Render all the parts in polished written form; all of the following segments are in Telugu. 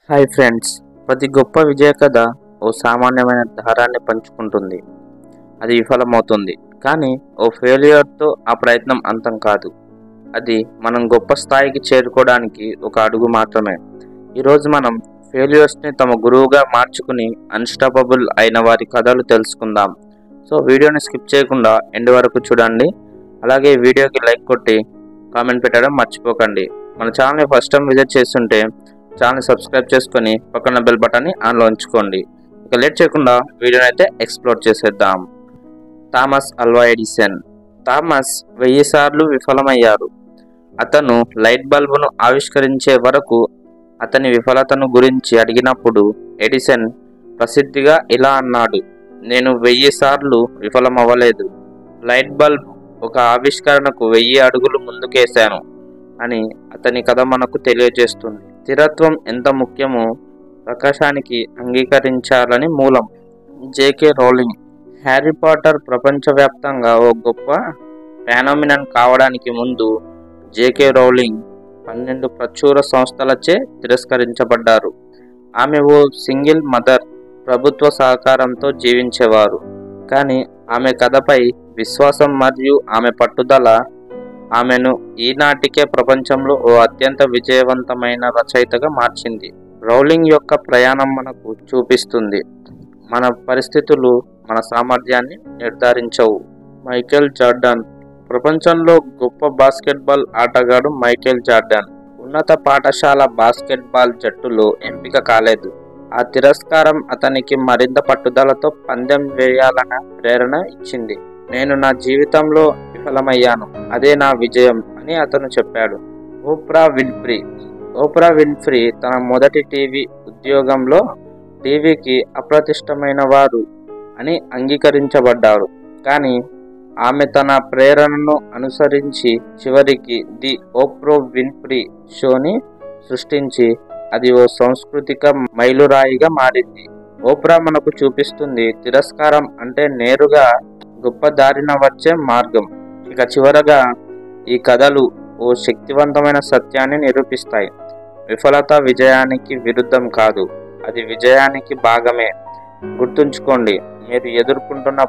హాయ్ ఫ్రెండ్స్, ప్రతి గొప్ప విజయ కథ ఓ సామాన్యమైన దారాన్ని పంచుకుంటుంది. అది విఫలమవుతుంది, కానీ ఓ ఫెయిల్యూర్తో ఆ ప్రయత్నం అంతం కాదు. అది మనం గొప్ప స్థాయికి చేరుకోవడానికి ఒక అడుగు మాత్రమే. ఈరోజు మనం ఫెయిల్యూర్స్ని తమ గురువుగా మార్చుకుని అన్స్టాపబుల్ అయిన వారి కథలు తెలుసుకుందాం. సో వీడియోని స్కిప్ చేయకుండా ఎండ్ వరకు చూడండి. అలాగే వీడియోకి లైక్ కొట్టి కామెంట్ పెట్టడం మర్చిపోకండి. మన ఛానల్ని ఫస్ట్ టైం విజిట్ చేస్తుంటే ఛానల్ సబ్స్క్రైబ్ చేసుకొని పక్కన బెల్ బటన్ని ఆన్లో ఉంచుకోండి. ఇక లేట్ చేయకుండా వీడియోని అయితే ఎక్స్ప్లోర్ చేసేద్దాం. Thomas Alva Edison. థామస్ 1000 సార్లు విఫలమయ్యారు. అతను లైట్ బల్బును ఆవిష్కరించే వరకు అతని విఫలతను గురించి అడిగినప్పుడు ఎడిసన్ ప్రసిద్ధిగా ఇలా అన్నాడు: నేను 1000 సార్లు విఫలమవ్వలేదు. లైట్ బల్బ్ ఒక ఆవిష్కరణకు 1000 అడుగులు ముందుకేశాను అని అతని కథ మనకు తెలియజేస్తుంది. స్థిరత్వం ఎంత ముఖ్యమో ప్రకాశానికి అంగీకరించాలని మూలం. JK Rowling. హ్యారీ పాటర్ ప్రపంచవ్యాప్తంగా ఓ గొప్ప ఫెనోమినన్ కావడానికి ముందు జేకే రౌలింగ్ 12 ప్రచుర సంస్థలచే తిరస్కరించబడ్డారు. ఆమె ఓ సింగిల్ మదర్, ప్రభుత్వ సహకారంతో జీవించేవారు. కానీ ఆమె కథపై విశ్వాసం మరియు ఆమె పట్టుదల ఆమెను ఈనాటికే ప్రపంచంలో ఓ అత్యంత విజయవంతమైన రచయితగా మార్చింది. రౌలింగ్ యొక్క ప్రయాణం మనకు చూపిస్తుంది, మన పరిస్థితులు మన సామర్థ్యాన్ని నిర్ధారించవు. Michael Jordan. ప్రపంచంలో గొప్ప బాస్కెట్బాల్ ఆటగాడు మైకేల్ జార్డాన్ ఉన్నత పాఠశాల బాస్కెట్బాల్ జట్టులో ఎంపిక కాలేదు. ఆ తిరస్కారం అతనికి మరింత పట్టుదలతో పందెం వేయాలన్న ప్రేరణ ఇచ్చింది. నేను నా జీవితంలో విఫలమయ్యాను, అదే నా విజయం అని అతను చెప్పాడు. Opera Winfrey. ఓప్రా విన్ఫ్రీ తన మొదటి టీవీ ఉద్యోగంలో టీవీకి అప్రతిష్టమైన వారు అని అంగీకరించబడ్డారు. కానీ ఆమె తన ప్రేరణను అనుసరించి చివరికి ది ఓప్రా విన్ఫ్రీ షోని సృష్టించి అది ఓ సాంస్కృతిక మైలురాయిగా మారింది. ఓప్రా మనకు చూపిస్తుంది, తిరస్కారం అంటే నేరుగా గొప్ప దారిన వచ్చే మార్గం. ఇక చివరగా ఈ కథలు ఓ శక్తివంతమైన సత్యాన్ని నిరూపిస్తాయి. విఫలత విజయానికి విరుద్ధం కాదు, అది విజయానికి భాగమే. గుర్తుంచుకోండి, మీరు ఎదుర్కొంటున్న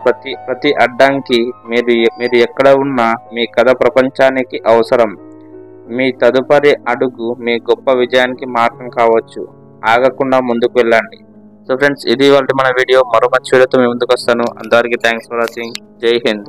ప్రతి అడ్డంకి, మీరు ఎక్కడ ఉన్నా మీ కథ ప్రపంచానికి అవసరం. మీ తదుపరి అడుగు మీ గొప్ప విజయానికి మార్గం కావచ్చు. ఆగకుండా ముందుకు వెళ్ళండి. సో ఫ్రెండ్స్, ఇది ఇవాళ మన వీడియో. మరో మంచి వీడియోతో మీ ముందుకు వస్తాను. అందరికీ థ్యాంక్స్ ఫర్ వాచింగ్. జై హింద్.